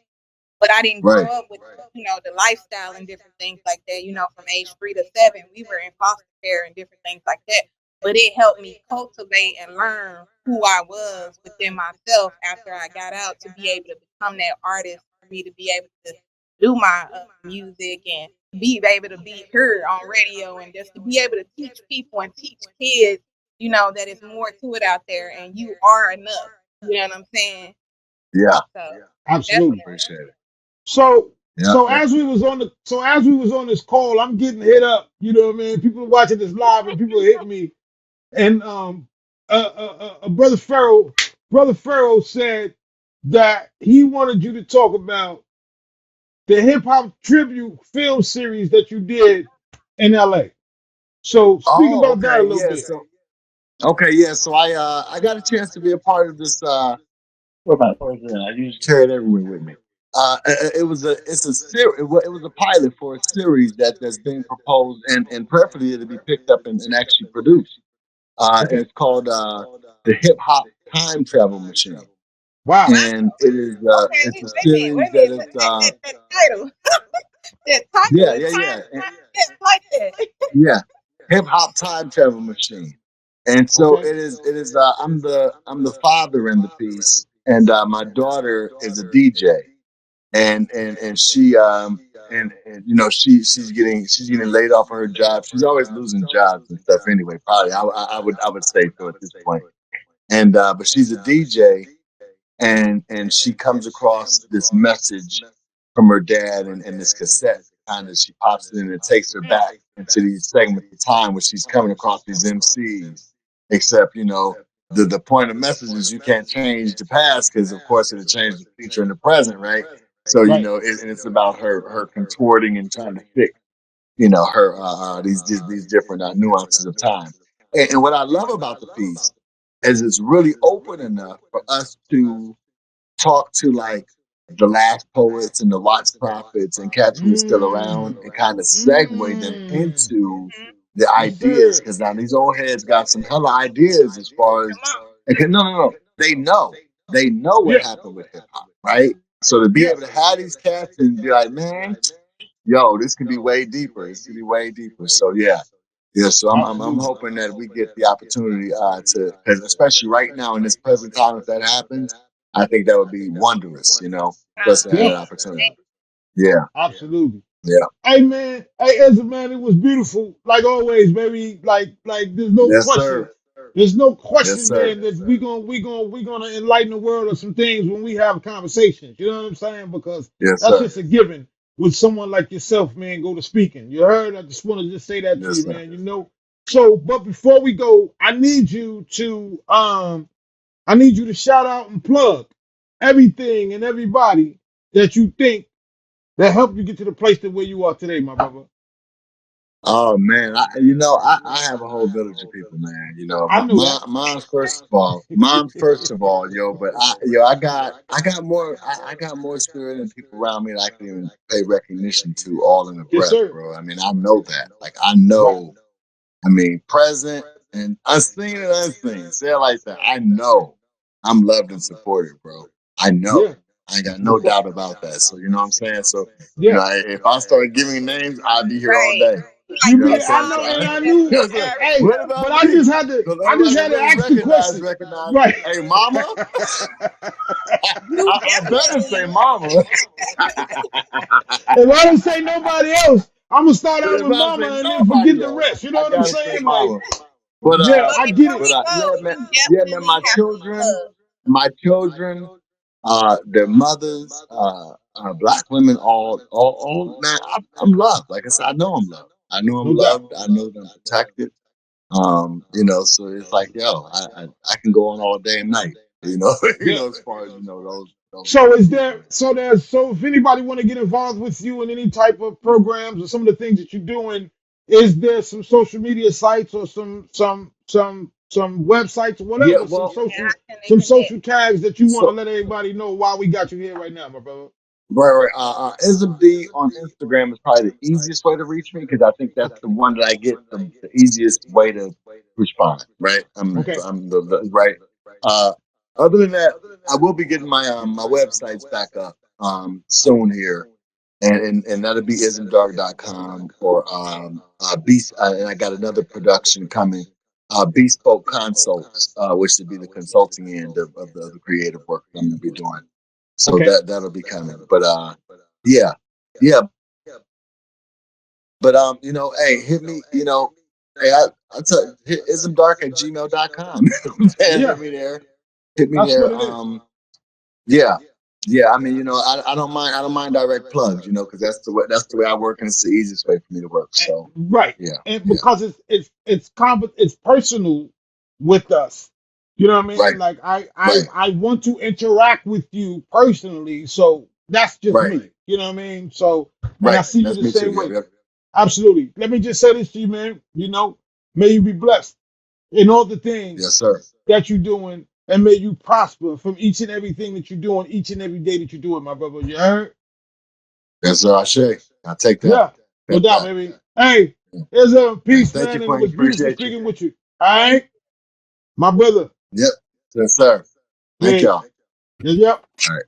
But I didn't right, grow up with, the lifestyle and different things like that. From age 3 to 7, we were in foster care and different things like that. But it helped me cultivate and learn who I was within myself after I got out, to be able to become that artist, for me to be able to do my music and be able to be heard on radio, and just to be able to teach people and teach kids, that it's more to it out there, and you are enough. You know what I'm saying? yeah, So that's what Absolutely. appreciate it. So Yeah, so yeah. as we was on this call, I'm getting hit up. You know what I mean? People are watching this live and people are hitting me. And brother Pharaoh said that he wanted you to talk about the hip hop tribute film series that you did in LA. So speak Oh, about that a okay, little yeah. bit. So, okay, yeah. So I got a chance to be a part of this. What about I usually carry it everywhere with me. It's a series. It was a pilot for a series that's being proposed, and preferably to be picked up and actually produced. Okay. It's called the Hip Hop Time Travel Machine, Wow. and it is Okay, it's a wait a minute, series wait a that minute. is That title, that title yeah, is yeah, time, yeah. time, just like that. Yeah, hip hop time travel machine. And so Okay. it is. I'm the father in the piece, and my daughter is a DJ, and she and she's getting laid off of her job. She's always losing jobs and stuff. Anyway, probably I would say so at this point. And but she's a DJ, and she comes across this message from her dad and this cassette. Kind of, she pops it in and it takes her back into these segments of time where she's coming across these MCs. Except, the point of the message is you can't change the past because, of course, it'll change the future and the present, right? So, Right. and it's about her contorting and trying to fix, her these different nuances of time. And what I love about the piece is it's really open enough for us to talk to like the last poets and the Watts prophets and cats who are still around Mm. and kind of segue them Mm. into the Yes, ideas sir. because now these old heads got some hella ideas as far as Come on. no, they know what Yeah. happened with hip hop, right? So to be Yeah. able to have these cats and be like, man, yo, this can be way deeper. This can be way deeper. So yeah. So I'm Absolutely. hoping that we get the opportunity to, because especially right now in this present time, if that happens, I think that would be wonderous. For us to have Yeah. that opportunity. Yeah, Absolutely. yeah, Hey man, hey Ezra man, it was beautiful. Like always, baby. Like there's no yes, question. sir. There's no Yes, question, sir. man, that we gonna enlighten the world of some things when we have conversations. You know what I'm saying? Because Yes, that's sir. just a given with someone like yourself, man, go to speaking. You heard? I just want to just say that to Yes, you, sir. man. So but before we go, I need you to shout out and plug everything and everybody that you think that helped you get to the place to where you are today, my brother. Oh man, I have a whole village of people, man. I know that. Mom's first of all, yo. But I got more spirit and people around me that I can even pay recognition to all in a Yes, breath, sir. bro. I mean, I know that. Like I Right. know. I mean, present and unseen and unseen. Say it like that. I know I'm loved and supported, bro. I know. Yeah. I ain't got No no que- doubt about that. So you know what I'm saying. So Yeah. if I start giving names, I'd be here all Right. day. Like You You know what be I'm Big I saying? know So Mama, and I, I that's knew you know what I'm saying? Eric. hey, What but about I me? just had to Because I just everybody had to really ask the question. recognize. Right. Hey, mama. You I better say definitely. mama. If I don't say nobody else, I'm gonna start out If with I don't say mama and then forget nobody the else, rest. You know I what I'm gotta say saying? Like, mama. But yeah, But I get before it. we go, man, you yeah, man, definitely have to plug. my children, their mothers, black women, man, I'm loved. Like I said, I know I'm loved. I know I'm No doubt. loved. I know that I'm protected. So it's like, yo, I can go on all day and night. Yeah. As far as those So is people, there man. so if anybody want to get involved with you in any type of programs or some of the things that you're doing, is there some social media sites or some websites or Yeah, whatever, well, some social tags that you want to so let everybody know why we got you here right now, my brother? right. Ism D on Instagram is probably the easiest way to reach me because I think that's the one that I get the easiest way to respond. Right. Okay. I'm the right. Uh, other than that, I will be getting my websites back up soon here, and that'll be ismdark.com or Beast. And I got another production coming, Bespoke Consults, which would be the consulting end of the creative work that I'm gonna be doing. So Okay. that'll be coming. But yeah, yeah. But hey, hit me. Hey, I tell hit ismdark@gmail.com. Man, Yeah, hit me there. Hit me that's what there. it is. Yeah. Yeah, I mean, I don't mind. I don't mind direct plugs, because that's the way I work, and it's the easiest way for me to work. So, Right. yeah, And yeah, because it's personal with us. You know what I mean? right, Like right, I want to interact with you personally. So that's just right, me. You know what I mean? So, and I right. see you That's the me too. same Yep, way. yep. Absolutely. Let me just say this to you, man. May you be blessed in all the Yes, things sir. that you're doing, and may you prosper from each and everything that you're doing, each and every day that you're doing, my brother. You heard? Yes, sir. I take that. Yeah, no Take doubt, that. baby. Hey, Yeah. it's a Hey, peace, thank you, man, and it Queen. was beautiful Appreciate you. speaking with you. All right, my brother. Yep. Yes, sir. Thank Peace. y'all. Yep. All right.